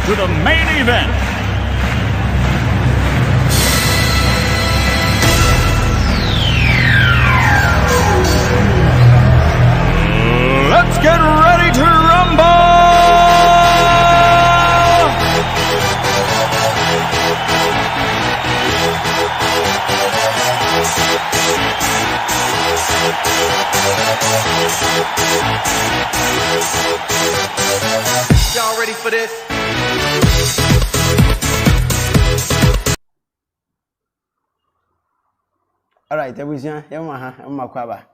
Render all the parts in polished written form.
to the main event. Let's get ready to rumble! Y'all ready for this? All right, everyone, I'm Kwaba.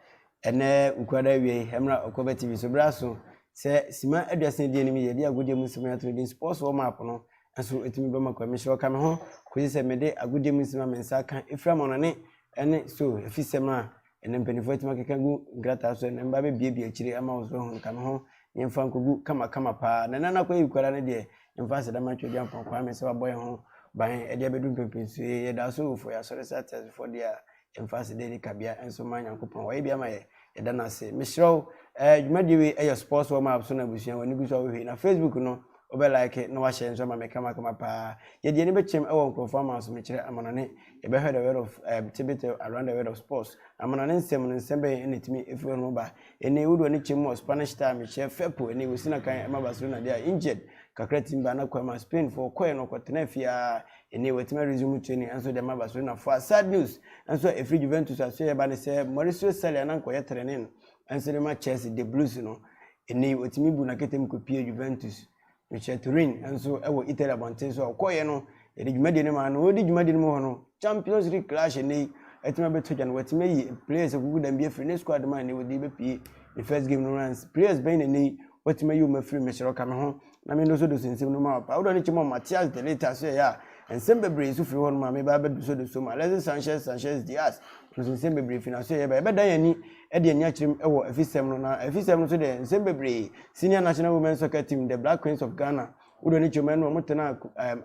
And ukwada we Hemra Okoba TV so braso say sima addressing the enemy ye dia agudie musima to sports warm up no so etimi be makwa me show kam ho ko say me de agudie musima me nsa kan efra mo no ne ene so efisem a ene mpanifo etima keka gu grata so ene mba be bie akire ama wo so ho kam ho yemfa nkogu kama pa na nana kwa ukwada ne de yemfa seda ma twedi ampa kwa me se wa boy ho ban e de bedu pempinsu ye da so for ya so research for dia emphasize daily kabia enso man yankopon wa bia ma ye da na se misro dwumadi we e sports warm up so na busuan wani gu so we na Facebook no obe like no wa share enso ma meka kama pa ye de ne be chem e won performance me kire amanane e be heard the word of tibet around the word of sports amanane nsem be enetimi efu no ba ene wudo ne chem mo Spanish time me share fepo ene we sina kan e ma Barcelona they are injured kakra timba na kwa ma Spain for koe no kwatena fia ene wetima resume training and so the ma Barcelona for sad news and so if Juventus aso ye ba ne say Mauricio Sarri na nkoye training and so the ma Chelsea the Blues no ene wetimi bu na ketem kopie Juventus Michel Turin and so e wo Italy abonten so koye no e de dwumade ne ma no odi dwumade ne mo no Champions League clash ene etima beto jan wetime yi players gugu dan bia free ne squad man ne wodi be pie the first game no runs players ben ene wetime yi o ma free me shiro kam ho na me no so do sensem no ma pa wo do ne chimo Matias de Leta so ya ensemble breeze so free one ma me ba be so do so ma Alexis Sanchez Diaz no ensemble breeze fina so ya ba dan yani e de anya chirim e wo afisem no na afisem no so de ensemble breeze senior national women's soccer team the Black Queens of Ghana wo do ne chimo no mutena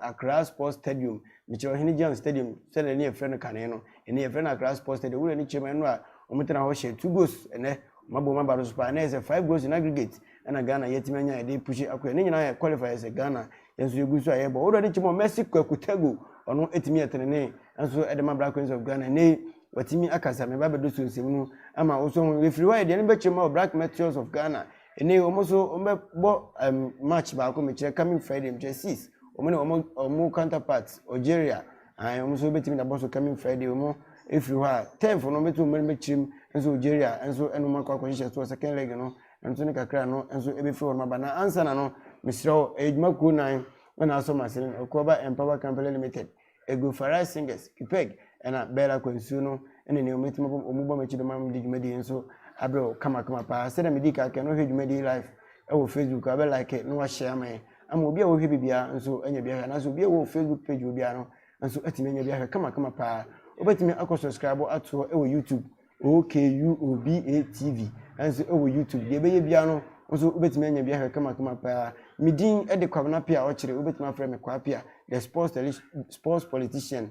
Accra Sports Stadium Michel Hinijan Stadium se le ne e friend kan no ene e friend Accra Sports Stadium wo do ne chimo no a mutena ho share 2 goals ene mabo mabaro super na is 5 goals in aggregate na Ghana yetimanya dey push akoya ni nyina qualify as Ghana yenso yegusu ayebo wo do chimo Mexico akutago ono etimi etenene enso edema Black Queens of Ghana ne watimi akasa me ba bedo so nsemu ama wo so refri wa de ne be chimo Black Meteors of Ghana ene omoso ombo match ba ko me kire coming Friday me 6 omo ne omo counterparts Algeria omoso betimi na boss coming Friday omo refri wa 10 for no metu me chirim enso Algeria enso enu makwa ko hye so second leg no enso ne kakra no enso ebe free one maba na answer na no misro ejuma ku nan na aso masene okoba Empower Company Limited ego Farai Singers Kipeg na Bella Kwensu no ene ne ometima omubo mechido mam di dwumadi enso abro kama pa se na medi ka ke no hwe dwumadi live e wo Facebook abe like no wa share me ama obi a wo hwe bibia enso anya bia na so obi a wo Facebook page obi a no enso atime anya bia kama pa obetime akọ subscribe ato e wo YouTube OKUOBA TV enso e wo YouTube de be bia no enso obetime anya bia kama pa midin e de kwabna pia o kire obetime afre me kwa pia the sports politician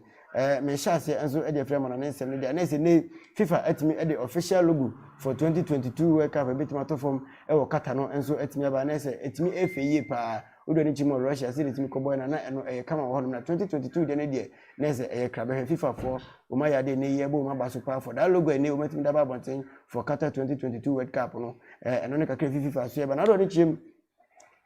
me sha se enso e de afre mo na nsem ne de na se ne FIFA atime e de official logo for 2022 World Cup obetime to form e wo kata no enso atime aba na se atime efeye pa odo ni chimo Russia se atime ko boy na eno e kama wo na 2022 de ne de na se e krabe FIFA for o ma ya de ne ye bo ma ba so pa for that logo e ne o matime da ba bonten for Qatar 2022 World Cup no eno ne kakra FIFA so e ba na do ni chim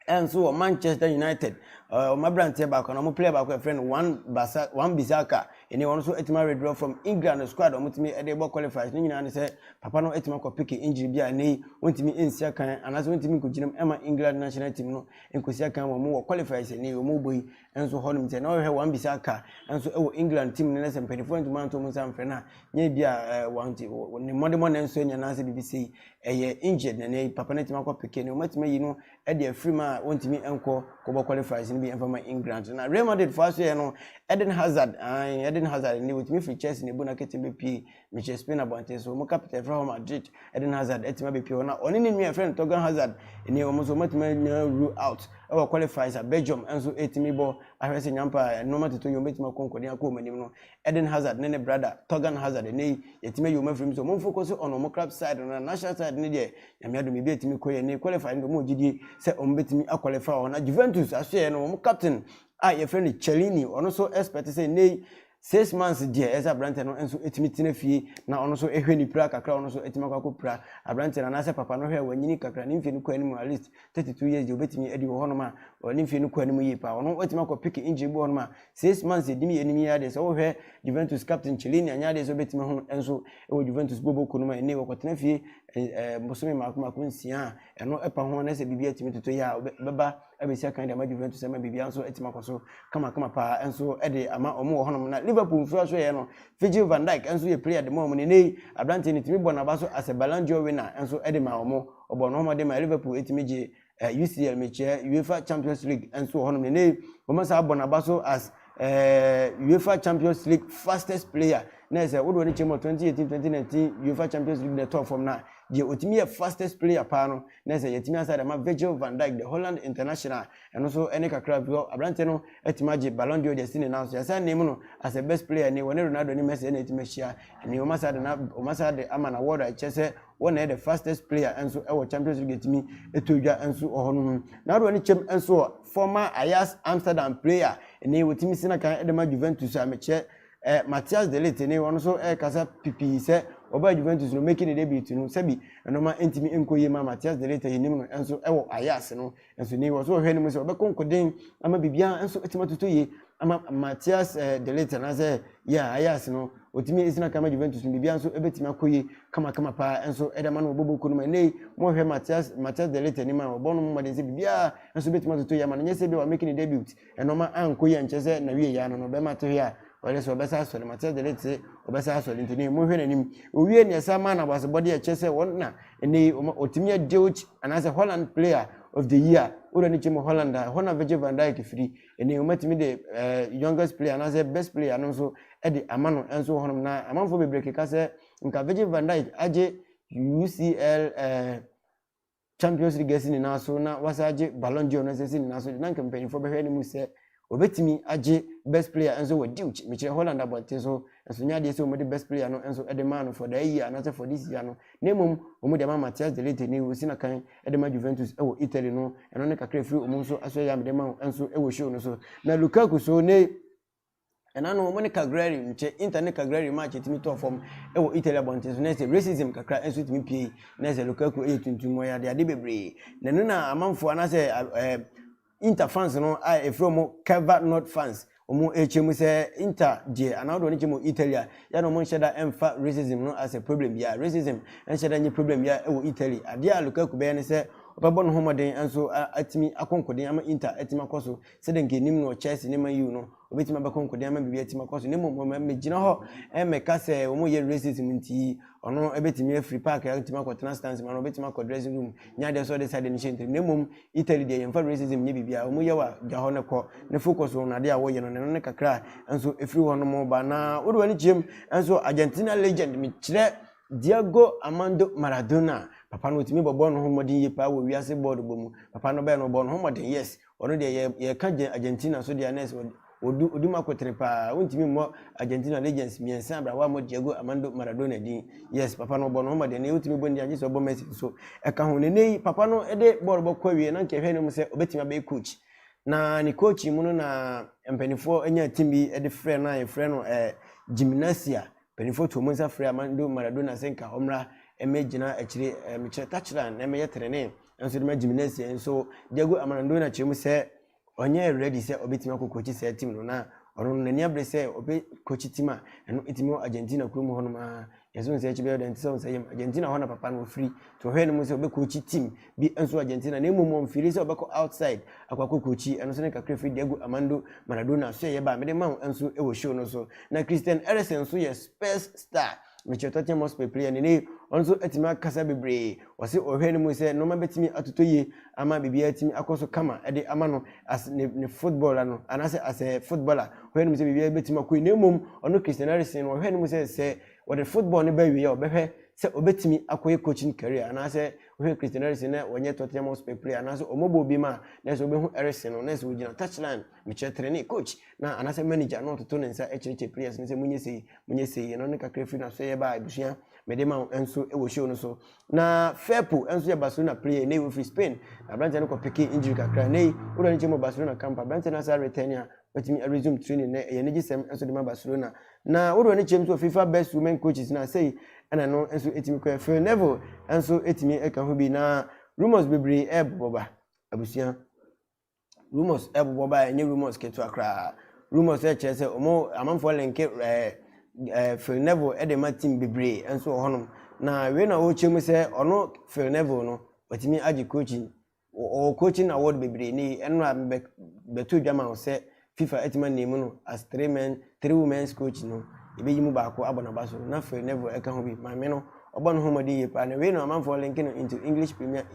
enso Manchester United my brand here back on play back with friend one Bisaka and one so etima withdraw from England squad omutimi e dey qualifiers ni nyina ne say papa no etima ko pick injury bia ne wontimi ensia kan anaso wontimi ko ginam ema England national team no enkosia kan wo qualifiers ni wo boy enso honum te na wo he one Bisaka enso e wo England team ne sem pedifo ntuma nto mu sam frena nya bia wanti ni modemo na enso nya na se BBC eye injured ne papa na etima ko pick ni omatimi yi no e dey free ma wontimi enko ko qualifiers ni bi enfama England na Real Madrid for so no Eden Hazard Eden Hazard ne wotimi free Chelsea ne bu na ketem be pie Michel Spain abonte so mo captain from Madrid Eden Hazard etima be pie ona oni ne nua friend Torgan Hazard ne o mo so matima rule out our qualifiers at Belgium enso etimi bo ahwese nyampa no mateto yo metima konkodi akọ manim no Eden Hazard ne brother Torgan Hazard ne yetime yo mafrim so mo focus on mo club side na national side ne de nyamiado me be etimi koye ne qualify no mo gidi se o betimi aqualify ona Juventus aso no mo captain your friend Cellini ono so expect say nei 6 months there as a brand no enso etimi tena fie na ono so ehwe ni pra kakra ono so etima kwako pra abrante na se papa no hwe wanyini kakra ni mfie no kwa animu at least 32 years de obetimi edi wo hono ma oni mfie no kwa animu yi pa ono etima kwa pick injury bo hono ma 6 months edimi enimi ya de so wo hwe Juventus captain Cellini anya de so betimi hono enso e Juventus bobo kono ma ene wo kwatena fie mosome makuma nsia eno epa ho na se bibia etimi toto ya beba abesia kan de ma Juventus ma bibia enso etima kwaso kama pa enso ede ama omo wo hono na Liverpool mfua so ye no Virgil van Dijk enso ye player de mo ne abrante ni timi bo na ba so as a Ballon d'Or winner enso ede ma omo obo no mo de ma Liverpool etimi je UCL meche UEFA Champions League enso hono ne o ma sa bo na ba so as UEFA Champions League fastest player na say wo do ni chemo 2018 2019 UEFA Champions League the top form na je otimi ye fastest player pa no na say yetimi aside ma Virgil van Dijk the Holland international and also any kakra bio abrante no etima je Ballon d'Or destiny now so yasa name no as a best player ni woni Ronaldo ni Messi na etima hia ni o masade amana award a chese one the fastest player enso e wo Champions League etimi etodwa enso ohono na do ni chem enso former Ajax Amsterdam player ni wotimi sina kan edema Juventus a meche Matthias de Ligt ne wono so kasa pipi se oba Juventus no making a debut no sabi no ma entimi enkoye ma Matthias de Ligt yenim no enso ewo Ajax no enso ni wo so hwe ni mo se obekonkoden ama bibia enso etima totoye ama Matthias de Ligt na se ya Ajax no otimi isina kama Juventus no bibia enso ebetimi akoye kama pa enso edema no bobo kunu ma nei mo hwe Matthias de Ligt ni ma obono mo de se bibia enso betimi totoye ma nyese bi wa making a debut eno ma ankoye nchese na wie ya no be ma to ya wale so besa so le Matthias de Ligt obesa so ntini mo hwe nanim owie ne sama na bas body chese won na eni otimi Deutsch anase Holland player of the year ora ni chimo Holland hona Virgil van Dijk free eni omatimi de youngest player anase best player no so edi amano enso honum na amanfo bebreke ka se nka Virgil van Dijk aje UCL Champions League sini na so na wasaje Ballon d'Or na sini na so na campaign for behwe ni mu se obetimi aje best player enso wo Deutsch miche Holland abonte so enso nya de se o best player no enso edema for the year and for this year no nemum o de ma Matthias de Ligt ni wo sina kan edema Juventus e wo Italy no eno ne kakra free o mu so aso ya de ma enso e wo show no so na Lukaku so ne enano mo ne Cagliari miche Inter ne Cagliari match etimi to form e wo Italy abonte so na se racism kakra enso etimi pie na se Lukaku e tuntum ya de bebre na no na amanfo anase Inter fans no from cover not fans omo echemu se Inter je anado ni chemu Italia ya no mo nsheda emfa racism no as a problem ya racism nsheda nyi problem ya e wo Italy adia Lukaku be ne se obabo no homoden enso atimi akonkoden ama Inter atimi akoso se de ngenim no Chelsea ne man you no obetimi abakonkoden ama bibia atimi akoso ne mo megina ho emeka se omo ye racism nti ono ebetimi free park atimi akotena stance man obetimi akọ dressing room nya de so de side ni shentri ne mom Italy de yemfa racism nye bibia omo ye wa gya ho ne ko ne focus on ade a wo ye no ne kakra enso efiri ho no mo ba na wo de wani chem enso Argentina legend mi kire Diego Armando Maradona papa no timi bobo no homodin ye pa wo wiase board bomu papa no be no bo no homodin yes ono de ye ka Argentina so de anes odu makotre pa wontimi mo Argentina legends miensa bra wa mo Diego Armando Maradona din yes papa no bo no homodin ne wotimi bondi anje so bo Messi so e ka ho ne nei papa no e de board bo kwa wie na nke hwe ne mu se obetimi be coach na ni coach mu no na empanifo anya team bi e de frɛ na ye frɛ no gymnasia penifo to mu nsa frɛ Armando Maradona senka homra emegina akire mekire touchline na meye trene enso de ma gymnasia enso Diego Armando na chemu se onye ready se obetima kokochi se team no na ono nani abre se obe coach team a eno etimi Argentina kuro mu hono ma yeso nse echibe de ntse onse yem Argentina hona papa no free to hwe ne mu se obe coach team bi enso Argentina na emu mfiri se obe ko outside akwa kokochi eno se ne kakre free Diego Armando Maradona so ye ba me de ma enso e wo show no so na Christian Eriksen so ye Spurs star me che Tottenham Hotspur player ne onso etimi akasa bebre wo se ohwe ne mu se no ma betimi atotoye ama bibia etimi akoso kama ede ama no as ne footballer no anase as a footballer ohwe ne mu se bibia betimi akoyi ne mum ono Cristiano Ronaldo no ohwe ne mu se wo de football ne ba wie ya obehwe se obetimi akoyi coaching career anase ohwe Cristiano Ronaldo ne wonye Tottenham Hotspur player anase omobo bi ma na se obehu Eriksen no na se ogina touchline me che trainer coach na anase manager no toto ne nsa echeche players ne se munye sei no ne kakra fi na so ye ba ibusua medema enso ewo show no so na Firpo enso ye Barcelona player ne we free Spain abrante no ko peke injury kakra ne wo do nchemo Barcelona camp abrante na sa return ya wetimi resume training ne ye ne gisem enso de ma Barcelona na wo do ne chem so FIFA best women coaches na say ana no enso etimi ko Phil Neville enso etimi eka ho bi na rumors bebre eboba abusua rumors eboba enye rumors ketu akra rumors e chese omo amanfo lenke Phil Neville edema team bebre enso honom na we na wo chemu se ono Phil Neville no watimi agi coaching award bebre ni eno beto dwama wo se FIFA etima name no as three women's coach no ebe yimu baako abona baso na Phil Neville eka ho bi ma me no obono homodi ye pa na we no amanfo lenke no into English Premier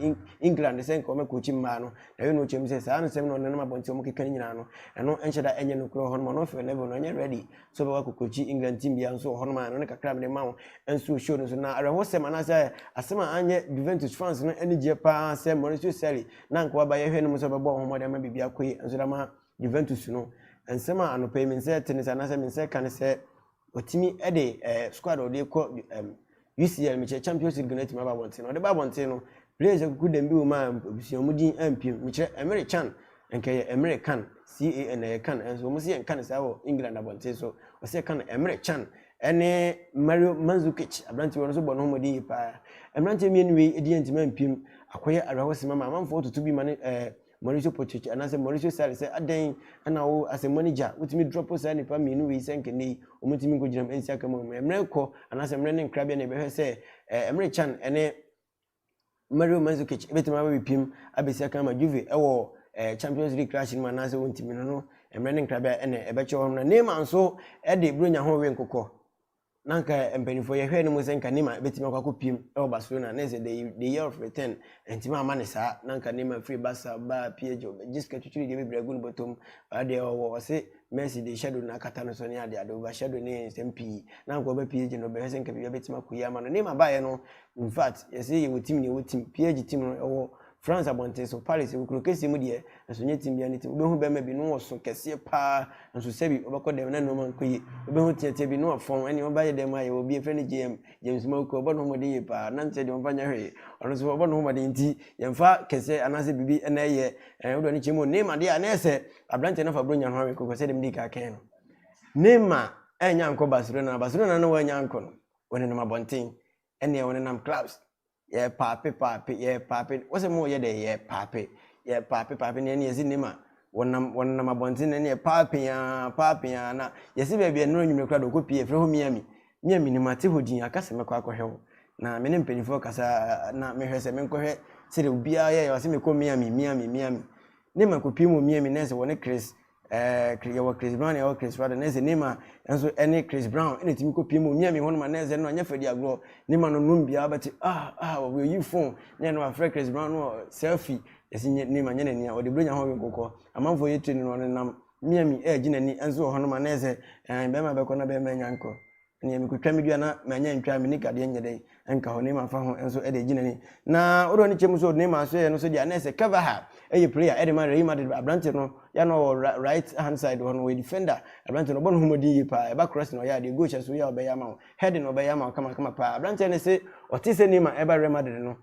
England sen ko me coaching ma no na we no chemu se sa no sem no na mabonti omo keka nyina no eno encheda enye no kro hono no Phil Neville no nye ready so be wa coaching England team bia so hono ma no ne kakra me ma enso show no so na areho sem na say asema anye Juventus fans no enije pa say Mauricio Sarri na nko ba ye hwe no so be bo homodi ma bibia koyi enso da ma Juventus no ensema anope mi say tennis na say mi say kan say otimi ede squad ode ko UCL me Champions League na team aba bonte no de ba bonte no players ku dem bi o ma obision mudin ampim me American enke American CAN enso mo se kan say wo England abonte so o se kan American ene Mario Mandzukic abranti won so bo no modi pa abranti mi anyway edi antima ampim akoye arahosema ma manfo tutu bi mane Mauricio Pochettino anase Mauricio Sarri say aden ana wo as a manager wotimi drop say nipa mi nu we senke nei omutimi go ginam ensi aka mo emreko anase emre ne nkrabia na be hwe say emre chan ene Mario Mandzukic ebetima ba bipim abesi aka ma Juve ewo Champions League crash ma anase wontimi no emre ne nkrabia ene ebeche ho na Neymar nso ede bronya ho we nkokọ nanka empenifo ye hwe ne mo senka Neymar betima kwa kopim e Barcelona na say the year of return entima amane sa nanka Neymar free Barca ba PSG jiska tuturi de bebre gun botom ade o se Messi de shadow na kata no so ne ade over shadow ne SMP nanka ba PSG no be senka bi betima kuya ma no Neymar ba ye no in fact ye say ye team ne team PSG team no France abonte so Paris we kuro kesi mu de so nye team bia ne team obehu be ma bi no so kese pa nso sebi obekọ dem na no man koyi obehu tiete bi no afon ene oba ye dem aye obi efre ne James Moko obo no mo de ye pa na nte de omfa nya hwe ono so obo no mo de nti ye mfa kese anase bibi na ye odo ne chemo Neymar de na ese abrante na fa bro nya ho ko se dem di ka ken no Neymar enya nko Barcelona no wanya nko no woni no mabonten ene woni nam clubs ye pape wose mo ye de ye pape ne ye zinema wonam abontin ne ye pape ya na ye si be no nyumre kra do ko pie fre ho Miami ni mate hodin akase me kwa hwe na me ne mpenifo kasa na me hwe se me nkohwe se de obia ye wase me ko Miami ne ma ko pie mo Miami ne se woni Chris Brown ya Chris Brown na ze Neymar enso ene Chris Brown ene timi ko pie mo Miami hono ma na ze no anya fadi agro Neymar no numbia abati we you phone ne no afre Chris Brown no selfie esi Neymar nya nani o de bronya ho nkokọ amanfo ye training no nam Miami gina ni enso hono ma na ze be ma be ko na be ma nya nko ne mi ko twami dua na ma nya ntwa mi ni kade nya dai enka ho Neymar fa ho enso de gina ni na odo ni chemu so Neymar so ye no so dia na se cover ha player Edema Real Madrid abrante no ya no right hand side one way defender abrante no bon humodi pa e ba cross no ya de go so ya obeya ma head no obeya ma kama pa abrante ne se otise Neymar e ba Real Madrid no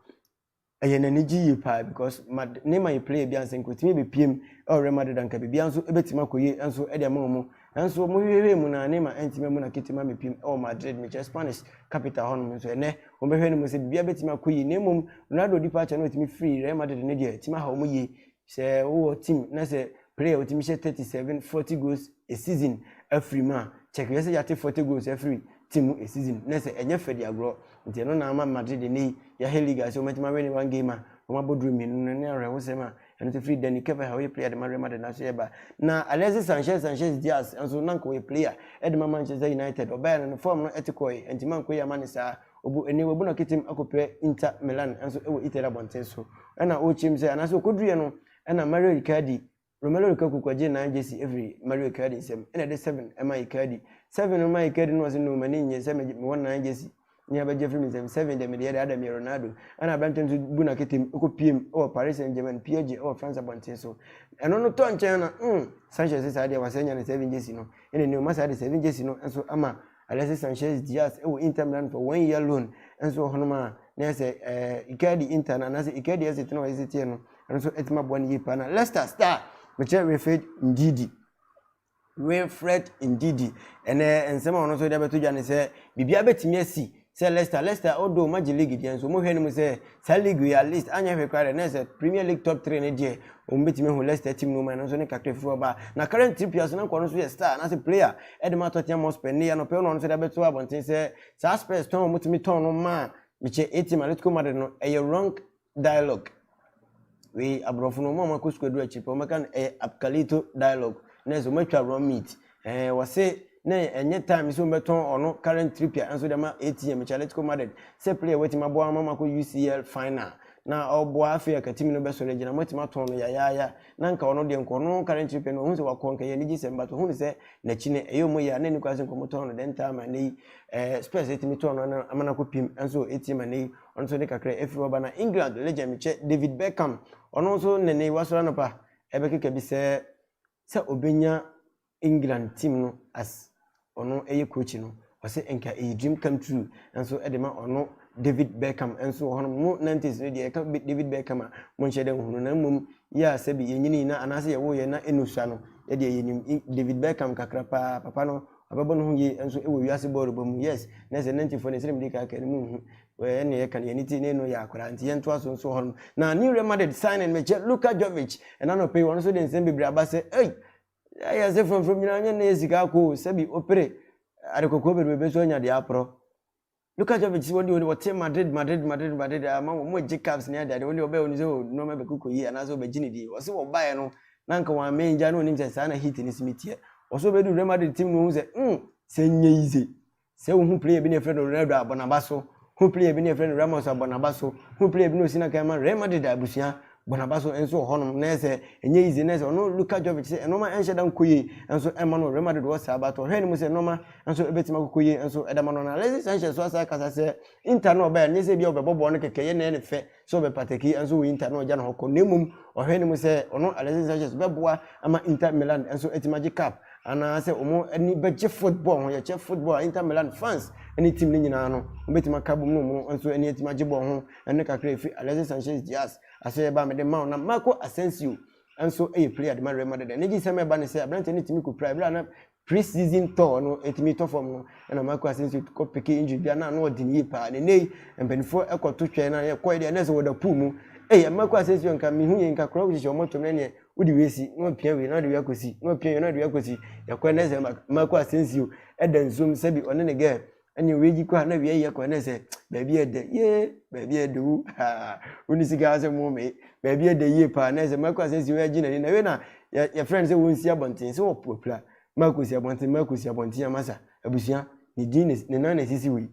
eye na ni gi pa because Neymar play bia nsen ko timi be piem e Real Madrid anka be bia nso ebetima koye enso e de mo enso mo hwehwe mu na Neymar entime mu na ketima me piem e Madrid me Spanish capital hono so ene o be hwe ne mo se bia betima koye nemum Ronaldo departure no timi free Real Madrid ne de tima ha o mo ye se wo team na se player o timi she 40 goals a season every man check you say ya 40 goals every team a season na se enye fedi agro nti no na ama Madrid ni ya Liga so metima win one game o ma bodru mi no ne rewo se ma and to free then cover how you play the Real Madrid na so yeba na Alexis Sanchez Diaz and so nanko we player e de Manchester United Bayern no form no etikoi enti man ko yama ne saa obu eni obu no kitim akopre Inter Milan and so e wo Italy bonten so na o chim say na so kodue no na Mario Icardi Romelu Lukaku kwaje na jersey every Mario Icardi sem na de 7 ema Icardi 7 ema Icardi no was no mani nye se me won na jersey ni abaje free me 7 de me de Adam Ronaldo ana Branton to bu na kitim ko PM o Paris Saint-Germain PSG o France bonten so eno no to nchen na Sanchez say dey wasenya na 7 jersey no ene ne o masa de 7 jersey no enso ama Alexis Sanchez Diaz e wo Inter Milan for 1 year loan enso honoma na say Icardi Inter na say Icardi as it no is it no enso etima boni yipa na Leicester star Wilfred Ndidi ene ensema ono so de beto dwane se bibia betimi asi se Leicester odo Magic League dia so mo hwe ni se sa league ya list anya hwe kware na se Premier League top 3 ne die o betimi hu Leicester team no man so ne kakre fu ba na current trip ya so na kono so ye star na se player edema Tottenham Hotspur ne ya no pe no so de beto abonten se sa Spurs ton mo timi ton no ma biche 80 Atletico Madrid no e wrong dialogue we abrofo no mo makosko du achipo makan apkalito dialogue nezo matwa wrong meet wase na enye time so beton ono current trip ya enso dem ATM Atletico Madrid say player wetima bo amama ko UCL final na obo afia ka team no beso le gina matima ton no ya na nka ono de nko no current trip no hu se wakonka ye ni December to hu se na chine eyomo ya na ni kwase nko moton no den time na Spurs etimi ton no amana ko pim enso ATM na ono so de kakra efiro ba na England legend meche David Beckham ono so nene wasora no pa ebekeka bi se obenya England team no as ono eye coach no wase enka a dream come true enso edema ono David Beckham enso hono mo 90s no de ka David Beckham mo nche den hunu na mum ya sebi yenyini na anase ye wo ye na enusua no ye de yenim David Beckham kakra pa papa no ababo no hu ye enso ewo wiase ball bom yes na se 94 ne sire mdika ka mu hu we ne ye kan ye niti ne no ya akora nti ye nto aso so hono na New Real Madrid signing meche Luka Jovic enano pay wono so de nsem bibra ba se ya se from nyina nya na esika ko sebi opere adekoko be so nya de apro Luka Jovic woni wote Madrid ama mo Jacobs ne ade woni obe woni so no ma be kuko yi ana so be gini di wo se wo bae no na nka wa menja no nim se sa na hit ni smithie wo so be du Real Madrid team no hu se se nya ize se wo hu player bi ne Fred Ronaldo abonabaso hu player bi ne Fred Ramos abonabaso hu player bi no sina kama Real Madrid abusia bonabaso enso honom na ese enye ize na ese ono Luka Jovic se enoma enhye dan koyi enso emano Real Madrid wo sa abato hwe ni mu se enoma enso ebetima koyi enso edamano na Alexis Sanchez so asa kasa se Inter no ba nye se bia obebobo no kekeye na ne fe so be pateki enso wo Inter no ja no hoko nemum ohwe ni mu se ono Alexis Sanchez beboa ama Inter Milan enso etimaji cup ana se omo ani beje football ho ye che football Inter Milan fans any team ni nyina no obetima kabum no mu enso ani etimaji bo ho ene kakra efi Alexis Sanchez Diaz ase ba me de ma na Marco Asensio enso player de Real Madrid ne gi se me ba ne se abrante ni timi ku private na pre-season tour no etimi to form no na Marco Asensio ko peke injury bia na no odin yi pa ne nei empenifo ekoto twe na ye ko ide na se woda pu mu Marco Asensio nka mi hu ye nka kro ji omoto na ne udi wesi no pia we na de yakosi no pia na de yakosi ya ko na se Marco Asensio eden zoom se bi one ne ge ani weji kwa na wiye kwa na se baby ede baby edu uni siga se mo me baby ede ye pa na se Marco Asensio ya gina ni na we na ya friend se won si abonten se wo popular Marco si abonten amasa abusia ni din ne na na sisi we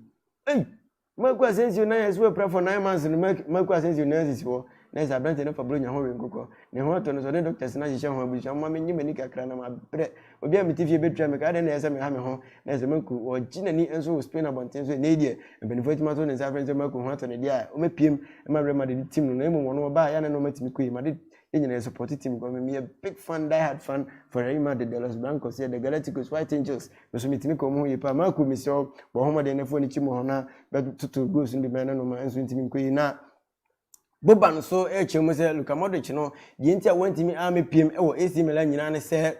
Marco Asensio na yes we pray for 9 months no Marco Asensio na sisi wo na se abrante na Fabio nya ho we nkoko ne ho to no so de doctors na hye ho abusia ma me nyima ni kakra na ma bre obi a metifie betra me ka de na yesa me ha me ho na se Marco o gina ni enso Spain abonten so na die benefit ma so ne sa friend Marco ho to ne dia o mepiem ma Real Madrid team no na emu wono ba ya na no matimi koyi Madrid yenye support team go me a big fan die hard fan for Real Madrid de los Blancos here the Galacticos White Angels so mitimi ko mu yepa Marco mi so bo ho de na fo ni chimo ho na be tutu goals ndi me na no ma enso ntimi koyi na boba no so chemu se Luka Modric no ye ntia wantimi amepiem wo AC Milan nyina ne se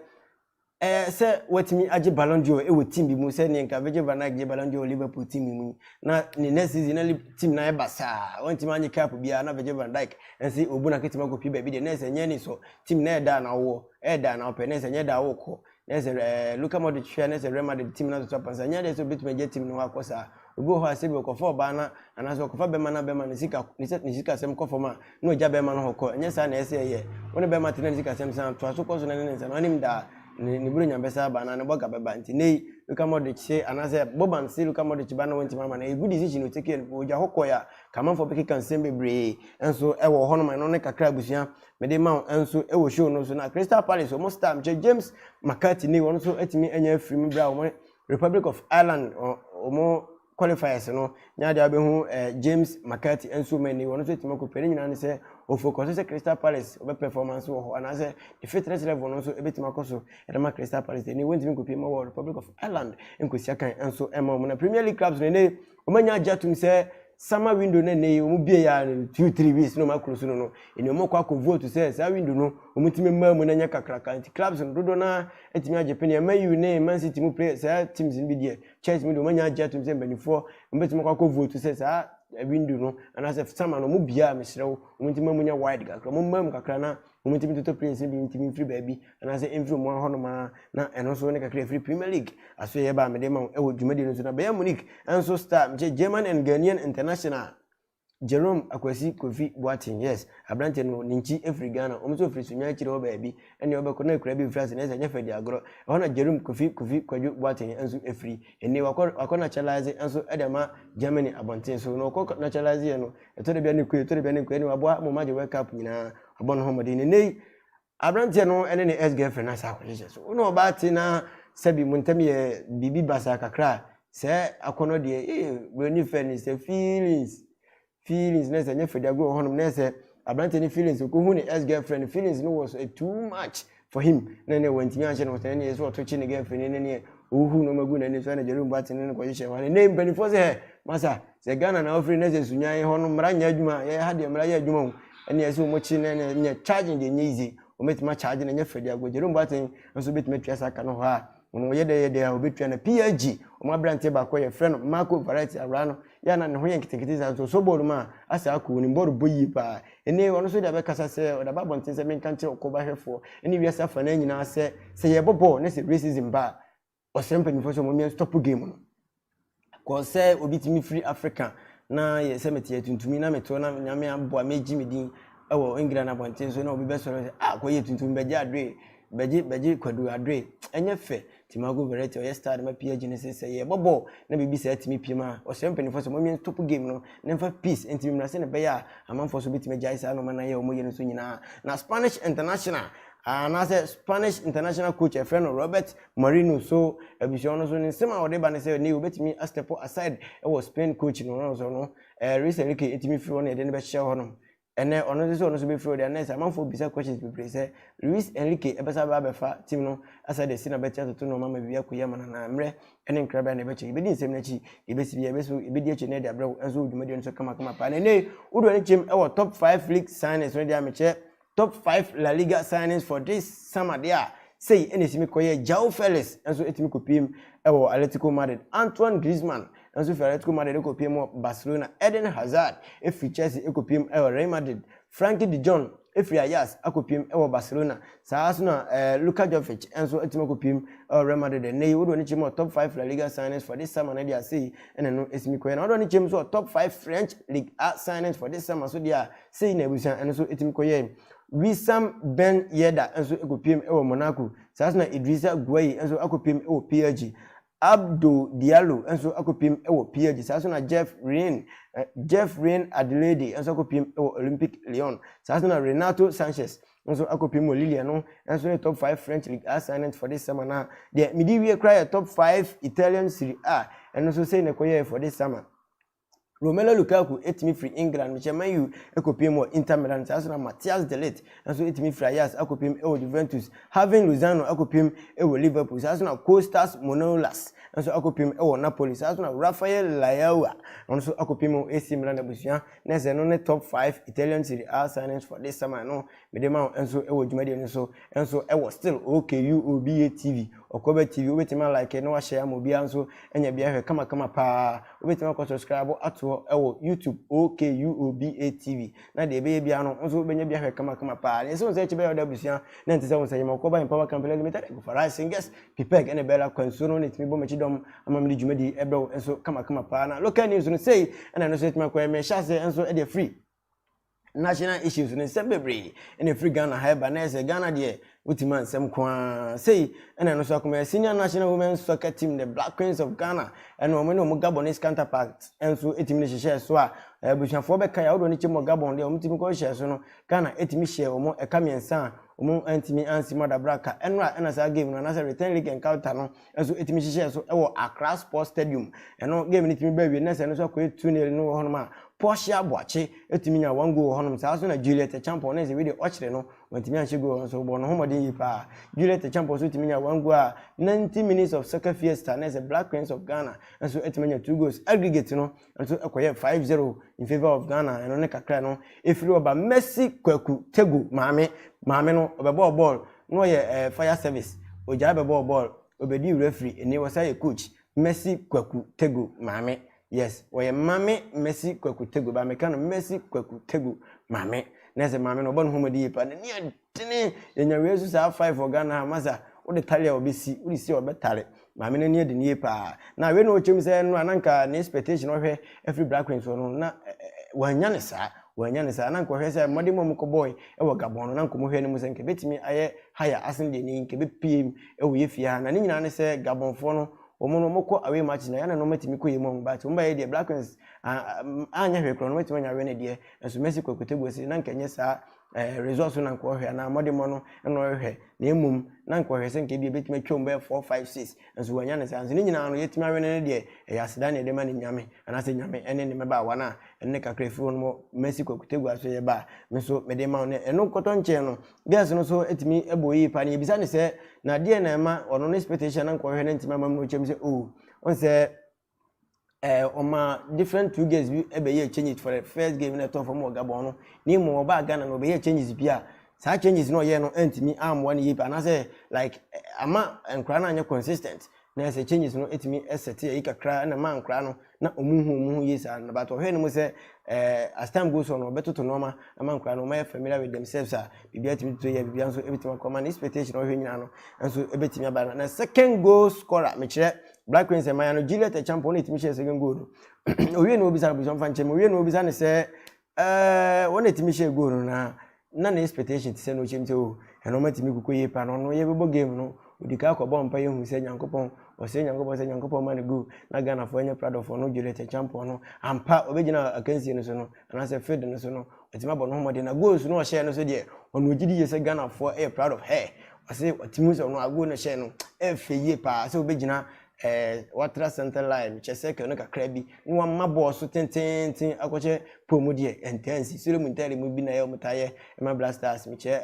watimi age Ballon d'Or wo team bi mu se ne nka Virgil van Dijk Ballon d'Or Liverpool team mu na ne next season na team na e basa wantimi anye cap bia na Virgil van Dijk ensi obu na ketima ko pi ba bi de na se nye ni so team na e da na wo e da na ope na se nye da wo ko na se Luka Modric share na se Real Madrid team na to pansa nya de so bitme je team no akosa obi ho ase bi okofa oba na anaso okofa bema na bema ne sika sem kofoma na oja bema no hokọ enye sa na ese ye woni bema tena sika sem san to aso koso na ne nsa na onim da ni buru nyambesa ba na ne boga beba nti nei Luka Modric say anase Boban say Luka Modric ba na wonti mama na a good decision o take oja hokọ ya kaman for pick can sembe bre enso e wo hono man no ne kakra abusia me de ma enso e wo show no so na Crystal Palace almost time James McCarthy ni won so etimi anya free bra o Republic of Ireland o qualifiers no nya de abehu James McCarthy enso mani won so etimi ko pere nyina ne se o focus se Crystal Palace o be performance wo ho anase the fitness level no so ebetima koso e ma Crystal Palace ni won timi ko pie ma Republic of Ireland enkosia kan enso e ma mo na Premier League clubs ne o manya jatum se summer window na nei omu bie ya 2-3 weeks no makroso no eni omo kwa ko vote say sa window no omutime mamu na nya kakraka anti clubs no dodo na etimi agepene ya mayu ne Man City mu play say teams bi die Chelsea mi do manya ajatum say benifo ombetime kwa ko vote say sa window no anase summer no mu bia mesrewo omutime mamu nya wide kakra mo mamu kakra na omutime toto players bi ntimi free baby anase enfiri mo hono ma na eno so ne kakra free Premier League aso ye ba me de ma e wo dwumade no so na Bayern Munich enso star German and Ghanaian international Jerome Akwasi Kofi Boateng yes abrante no ninchi Africa Ghana omso free sunya kire o baby ene obekọ na ekura bi France na nya fedi agro hona Jerome Kofi Kwaju Boateng enso free ene wakọ naturalize enso edema Germany abonten so no wakọ naturalize no etore bia ne ku ene wabo mo maje World Cup nyina abon ho mode ne abrante no ene ne ex girlfriend na sa kwese so no ba ti na sabi muntam ye bibi basa kakra se akono de we ni fairness feelings na se nya fedi agro honum na se abrante ni feelings ko hu ni ex girlfriend feelings no was too much for him na ne wanti anya no tane ne so to chi ne girlfriend ne ohu no magu na ne so na Jerome Boateng ne ko yehye wane ne mpanifo se masa se Ghana na ofri na se sunyan honum mra nya adwuma ye ha de mra ya adwuma ene ese mo chi ne nya charging de nya easy o metima charge na nya fedi agro Jerome Boateng nso betima twa ka no ha ono ye obetua na PSG o ma brante ba ko ye friend Marco Verratti arano ya na ne ho ye kitikiti za so bolu ma asa akụ ni bolu boyi pa ene wono so de be kasa se o da ba bonten se men kan kire ko ba hwefo ene wi asa fa na nyina se ye bobo ne se racism ba o sempe ni fo so mo mi stop game no ko se obitimi free Africa na ye se meti tuntumi na meto na nyame abo ameji medin ewo England na bonten so na obi be so ko ye tuntumi be ja adwe beji kwadu adwe enye fe Timago Verratti o yestad ma PSG ne se ye bobo na bibi se atimi pima o sempe ni fo so mo mi stop game no na fa peace entimi mra se ne be ya amanfo so bitime jai sa no ma na ye o mo ye no so nyina na Spanish international na se Spanish international coach a friend Robert Moreno so ebisho no so ni sema o de ba ne se ne obetimi a step aside e was Spain coach no so no recently ke etimi free one e de ne be share hono ene ono so ono so be free de na se amanfo bisa questions be say Luis Enrique ebesa ba befa team no asa de sina betia to no mama bibia ko yema na mre ene nkraba na bechi ibedi nsem na chi ibesi bia ebeso ibedi achi na de abra enso odumade no so kama pa ne udo ne chim e wo top 5 league signings no de ameche top 5 La Liga signings for this summer there say ene simi koye João Felix enso etimi ko pim e wo Atletico Madrid Antoine Griezmann enso for Atletico Madrid ko pim Barcelona Eden Hazard e fi Chelsea e ko pim e Real Madrid Frankie de Jong if Ajax akopim e wo Barcelona saa na Luka Jovic enso etimo kopim Real Madrid ne wodo ni chimo top 5 La Liga signings for this summer na dia say ene no esimi ko na wodo ni chimo so top 5 French Ligue A signings for this summer so dia say na ebusan ene so etimi ko ye Wissam Ben Yedder enso ekopim e wo Monaco saa na Idrissa Gueye enso akopim e wo PSG Abdou Diallo enso akopim e wo PSG saa na Jeff Ryan Adelaide enso akopim e wo Olympique Lyon saa na Renato Sanchez enso akopim wo Lille no enso top 5 French League A signings for this summer na the midi we cry top 5 Italian Serie A enso say na koye for this summer Romelu Lukaku etimi free England which Man U ekopim wo Inter Milan saa na Matthias de Ligt enso etimi free Ajax akopim e wo Juventus having Lozano akopim e wo Liverpool saa na Kostas Manolas enso akopim e wo Napoli saa na Rafael Leao enso akopim wo AC Milan abusia na se no ne top 5 Italian Serie A signings for this summer no medema enso e wo Jumadi enso e wo still OKU OBA TV Okobe TV obetima like no wa share mo bia nso enya bia hwe kama pa obetima ko subscribe ato ewo YouTube OKUOBA TV na de ebe bia no nso benya bia hwe kama pa ne so nse chibe yoda busia na ntse won sey Okoba Empower Company Limited go for singers pipeg ene bela kwanso no netimi bo machidom amamli djumadi ebe nso kama pa na local news no say ena no so etima kwa me sha say nso e de free national issues in Sembebre in a free Ghana haba na ese Ghana de utiman sem kwa say ena no so akoma senior national women's soccer team the Black Queens of Ghana and wo no Gabonese counterparts enso etimi ne hye so a bushafo be ka ya wodo ne chimo Gabon de omtimi ko hye so no Ghana etimi hye omo eka miensa omo antimi ansi madabraka enra ena sa game no na say return league encounter no enso etimi hye so ewo Accra Sports Stadium eno game ni timi ba wi na say no so ko 2-0 no ho no ma Porsche Abuachi etimi nya 1 goal ho no sa so na Juliet Champion na say we dey ochire no wantimi anhye goal so bo no ho modin yi pa Juliet Champion so etimi nya 1 goal a 90 minutes of soccer fiesta na say Black Queens of Ghana enso etimi nya 2 goals aggregate no enso ekoye 5-0 in favor of Ghana eno ne kakra no efiri oba Messi Kwaku Tegu maame no obebo ball no ye fire service oja bebo ball obedi referee eni wasa ye coach Messi Kwaku Tegu maame. Yes, oye mame Messi Kwaku Tegu ba mekano Messi Kwaku Tegu mame na se mame no bon homodi pa ne tene yenya wesu sa 5 for Ghana masa wo de tale obesi wo si obetale mame ne ne de ne pa na we no ochem se no ananka ne expectation ohwe every Black Queens no na wanya ne sa na nko hwe se modi mom ko boy e wo Gabon no na nko mo hwe ne mu se nke betimi aye haya asen de ni nke be piem e wo ye fia na ne nyina ne se Gabon fo no omo no moko away match na yana no matimi ko yemo but mba ye de Black Queens anya hwe kro no matimi anya we ne de enso Messi Kwaku Tegu si na nkenye sa results na nko hwe na modimo no no hwe na emum na nko hwe se nke bi betimi twom be 4 5 6 enso wanya ne sa enso ni nyina no yetimi awe ne de ya sida ne de ma ne nyame ana se nyame ene ne meba wana ene kakra fi no Messi Kwaku Tegu aso ye ba me so me de ma ne eno koto nche no gas no so etimi eboyi pa ne bisa ne se na de na ma ono no expectation na nko hwe ne ntima mam no chem se on say oma different 2 games bi ebe ye change it for the first game na turn from Gabon no ni mo ba Ghana no be ye changes bia sa changes no ye no antimi am one year na say like ama enkra na anya consistent na say changes no etimi set ye kakra na ma enkra no na omuhu yesa na but ohwe no mo say as time goes on obetoto normal ama enkra no ma familiar with themselves bibia timi to ye bibia so ebitima command expectation ohwe nyina no enso ebetimi aba na second goal scorer me kire Black Queens e mayano Juliet Champion etimi share second goal owie no obisa buson fanche owie no obisa ne se won etimi share goal na expectation ti se no chimte eno matimi kukoye pa no ye bebo game no odika akọbọ mpa ye hu se Nyankopon o se Nyankopon man go na Ghana for any proud of no Juliet Champion no ampa obegina akansi no so no na se field no so no etima bo no homode na goals no share no so de ono gidi ye se Ghana for a proud of her o se otimu so no ago no share no e feye pa se obegina Watra center line chese ke no kakra bi nwa mabo so tenten akoche pomodie intense Sulemuntari mu bi na ye omtaye Emma Blasters mi che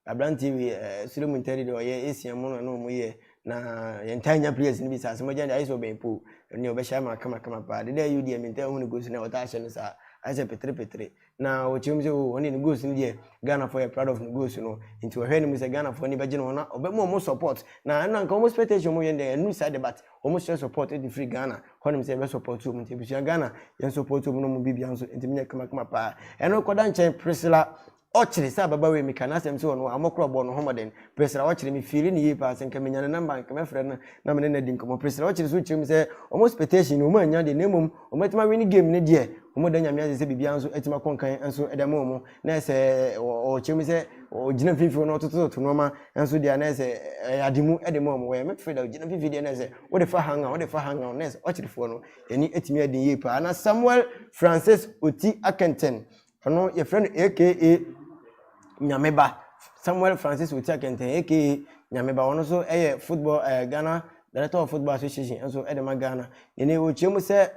Abran TV Sulemuntari de oye esiam no mu ye na yentanya players ni bi sa se mo jande aiso be po ni obesha ma kama pa de you die mentan hu ni go na wata hye ne sa aise petre na o chimze o oni ni go ni die Ghana for proud of ni go no nti o hwe ni mu se Ghana for ni beje no na obemo support na nka almost expectation mo yende enu side but almost support the free Ghana honim se be support mu nti bisia Ghana yen support mu no mu bibia nso nti menye kama pa eno koda nche Priscilla ochire sa baba we mika na asem se ono amokro bo no homoden Priscilla ochire mi feel ni yipa se nka menya na number nka me frɛ na me na di nkomo Priscilla ochire so chire mi se almost expectation no ma nya de nemum o matima win game ne de o mo da nyame ase se bibia nso etima konkan nso edamo mo na se o chire mi se o gina fifi no to no ma nso dia na se ademu edemo mo we me frɛ da gina fifi de na se wo de fa hanga na se ochire fo no eni etimi adin yipa na Samuel Francis Oti Akenten ono ye frɛ no aka Nyameba Samuel Francis Oti Akenten aka Nyameba ono so football Ghana Director of Football Association enso edema Ghana ene wo chiemu se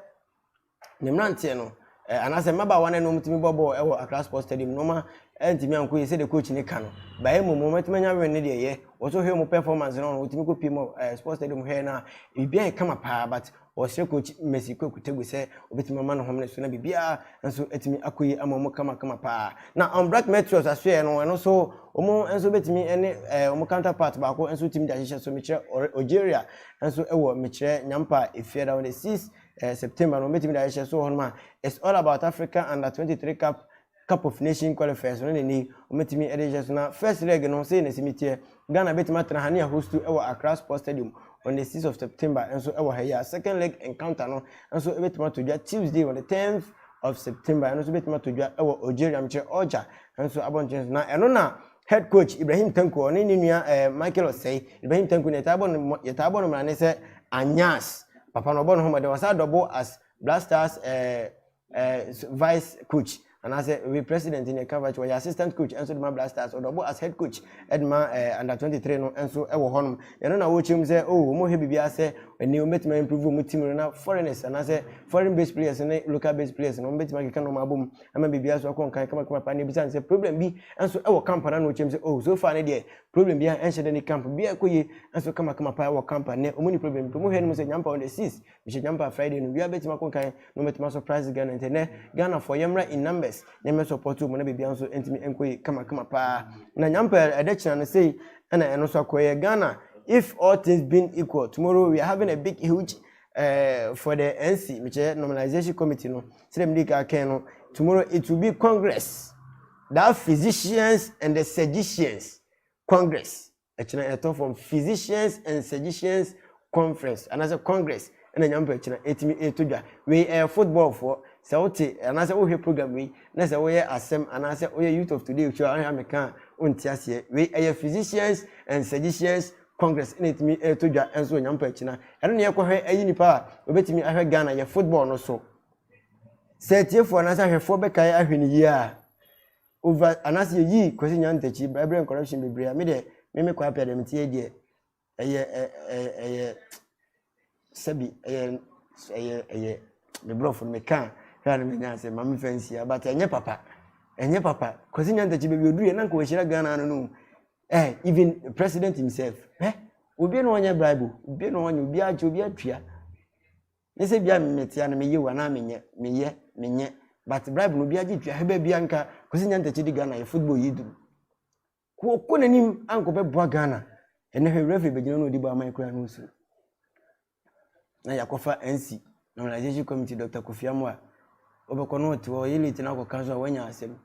nemrante no anase maba wane no mtimi bobo Accra Sports Stadium no ma entimi anko ye se de coach ne ka no ba e mo metime nya we ne de ye wo so hwe mo performance no otimi ko pimo sports stadium he na bibia e kama pa but o se coach Messi ko kutegu se obetimi ma no homne so na bibia nso etimi akoyi amomo kama pa na on Black Meteors aswe no so omo enso betimi ene omo counterpart ba ko enso timi da hye so me kire Algeria enso ewo me kire nyampa efieda on the 6 September no betimi da hye so honma it's all about Africa under 23 Cup of Nation qualifiers no ni ometimi edeje so na first leg no say na simitie Ghana betimi atrahane a host to ewo Accra Sports Stadium on the 6th of September and so ewo here second leg encounter no and so betimi to Tuesday on the 10th of September and so betimi to ewo Algeria mche Oja and so abonchen na eno na head coach Ibrahim Tanko oni ni nua Michael Osei Ibrahim Tanko ne yetabo no mrane se Anyas papa no bo no ho de wasa double as Black Stars vice coach and as a president in a coverage or assistant coach and so the Black Stars or double as head coach Edma under 23 no and so ewo honum you know na watch him say oh mo he bibia say when you met me improve mo team na foreigners and as a foreign based players and local based players no bet me kan no mabum ama bibia so kon kan kama pa ne bisa say problem bi and so ewo camp na no watch him say oh so far ne there problem bi en shede ni camp bi akoye and so kama pa ewo camp na omuni problem to mo he no say nyampa on the 6 bi she nyampa Friday no bi bet me kon kan no bet me surprise Ghana internet Ghana for yemra in numbers nyame support mo na bibia so entimi enkoyi kama pa na nyampa edechina no say na eno so akoye Ghana if all things being equal tomorrow we are having a big huge for the NC which is normalization committee no tomorrow it will be congress that physicians and the seditians congress actually a talk from physicians and seditians conference and as a congress and nyampa actually etimi etodwa we football for sauti and say we program we na say we asem and say we youth of today show an American untiase we physicians and seditians congress in it me to dwa enso nyampa china eno ne yekohwe ayi nipa obetimi ahwe Ghana ye football no so setiefo na say ahwefo bekai ahwe ni yi a over anase yi kwesi nyantachi bible corruption bebre me de me kwa pia dem tie de sabi me brofo me kan hwan me nya say mama fancy but enye papa kwesi nyantachi bebi oduru na nko we hira Ghana no even the president himself obi no onye bribe obi no onye obi aje obi atua ne se bia metia na meye wa na menye but bribe no obi aje tua hebe bia nka kwesi nyantachi di Ghana ye football yidu ko nanim anko be boa Ghana ene hwe referee begina no odibo aman kura no su na yakofa NC normalization committee Dr. Kofi Amwa obekono to yelite na ko kanso wanya asem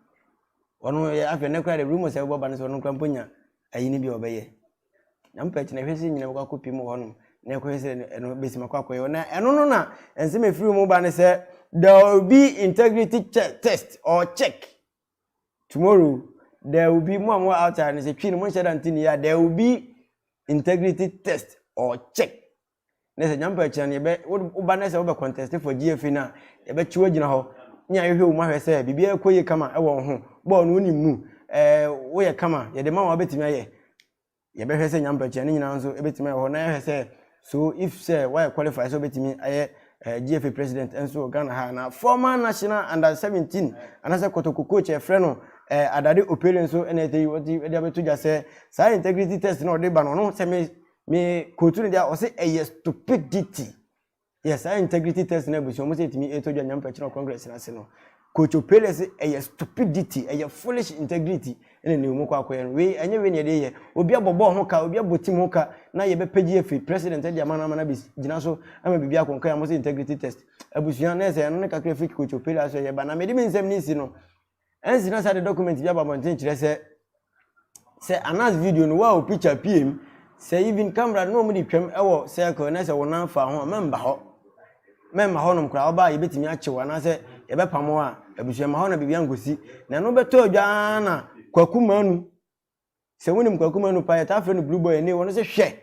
ono ya afẹ ne kura de rumors e boba ne so no kura mponya ayi ni bi obeye nyampa chi na hwese nyina kwa kopi mu hono na ko hwese no besi makwa na eno no na ense me free mu ba ne say there will be integrity test or check tomorrow there will be more out there and say twin mo sheda ntini ya there will be integrity test or check ne say nyampa chi na ye be uba ne say wo be contest for GFA na ye be chiwo gina ho nya ye hwe wo ma hwese bibia koye kama e wo ho ball no ni mu wo ye kama ye de ma wo betimi aye ye be hwese nyampa chi na nyina nso e betimi ho na ye hwese so if say why qualify so betimi aye GFA president enso Ghana ha na former national under 17 anase kotoko coach e frɛ no adade opele nso enete wodi e abeto ja say sa integrity test no de ba no say me kotu ne dia o say stupidity yes sa integrity test na buso mo say timi eto ja nyampa chi no congress na se no coach opele say stupidity foolish integrity ene ne mu kwa akoye we enye we ne de ye obi abobo ho ka obi abotim ho ka na ye be pagi efi president de amana bi gina so ama bibi akonka ya mo say integrity test abusuan na say no ne kakra fi coach opele aso ye ba na me de nsem ni si no ensi na sa de document bi abamonten kire say anas video no wa o picture PM say even camera no mo di twam ewo circle na say wona fa ho memba ho nom kra oba ye betimi achewa na say ye be pamo a abusuan ma ho na bibia ngosi na no beto odwa na kwakumanu se wonim kwakumanu pa yeta afre no blue boy ne wono se hwe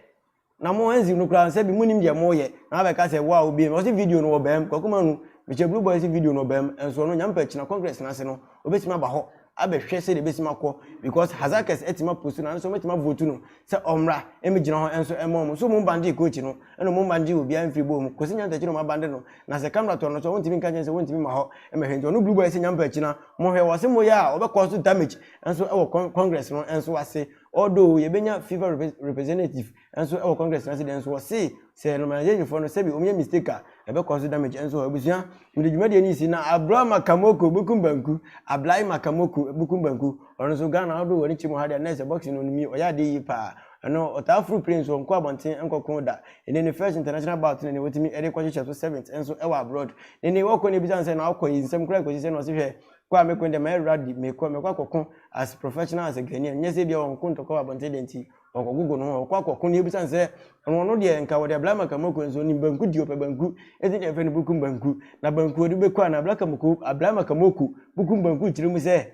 na mo enzi no kra se bi munim je mo ye na be ka se wa obi me o se video no obem kwakumanu biche blue boy se video no obem enso no nyampa chi na congress na se no obetimi aba ho abehwe se de besimako because Hazakes etima post na so metima vote no se omra emegina ho enso emom so mo bandi coach no eno mo bandi obi an free bom kosi nyanta chi no ma bandi no na se camera to no so wontimi kan se wontimi ma ho emehwe no blue boy se nyamba chi na mo hwe wo se mo ya obe cause damage enso e congress no enso wase although ye benya FIFA representative enso e congress na se enso wase se no manager for no se bi omye mistake ebe cause damage enso abusua mi dwuma de ni si na Abraham Kamoko bukumbanku Ablai Makamoko bukumbanku ono so Ghana do woni chi mo ha de na se boxing no mi oya de yi pa no otafru prince on kwa bonten enkokon da ene ne first international bout ne wotimi ede kwache so 7th enso e wa abroad ne woko ne bi san se na akọ yinsem kra kwache se no se hwe kwa me kwende my ready me kwa kokon as professional as a Ghanaian nyese bia on konto kwa bonten denti okogugo no kwa kokon ne bi san se no de nka wo de Ablai Makamoko enso ni banku di ope banku ezi je fe ne bukum banku na banku odi be kwa na Ablai Makamoko bukum banku tirimu se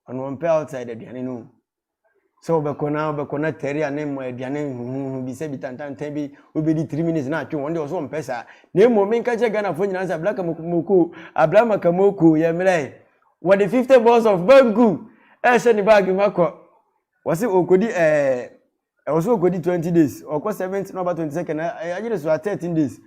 ono mpe outside the diane no so obekona teri ane mo aduane bi se bitantantan bi obedi 3 minutes na atwe wonde oso mpesa na emo me nka che Ghana fo nyina se Ablai Makamoko ye mre what the 50 balls of banku she ni bag mako wasi okodi also okodi 20 days oko 7th no 22nd ajire so 13 days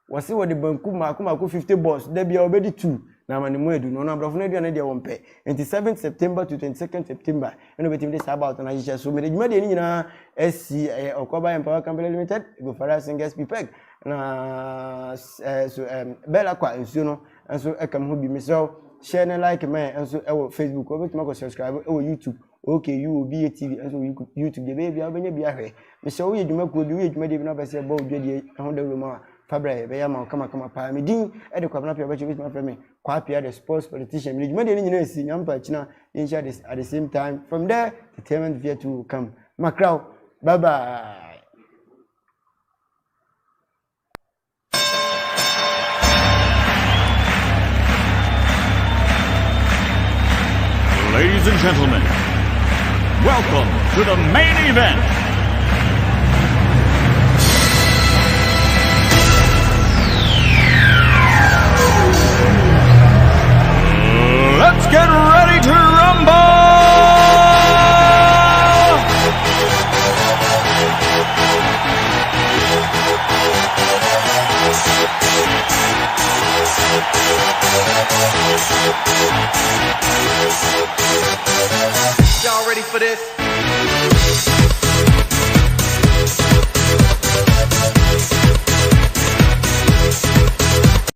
wasi what the banku mako 50 balls de bia obedi 2 na mani mu edu no na brofo na aduane de wompe 27th September to 22nd September eno betim dey about na yisha so me dwuma de ni nyina SC Okoba Empower Company Limited go for singers pipeg na so bella kwa ensu no enso ekam ho bi me so share na like me enso e Facebook obetima ko subscribe e YouTube okay you obi TV enso YouTube de be bia obenya bia hwe me so wo dwuma ko bi wo dwuma de bi na be se ba odwade ho da roma Fabre be ya ma kama pa me din e de kwabna pia be chibit ma frame kwa pia the sports politician me dwuma de ni nyina si nyampa china in share this at the same time from there the entertainment via to come Macrao bye bye. Ladies and gentlemen, welcome to the main event. Let's get ready to rumble! Y'all ready for this?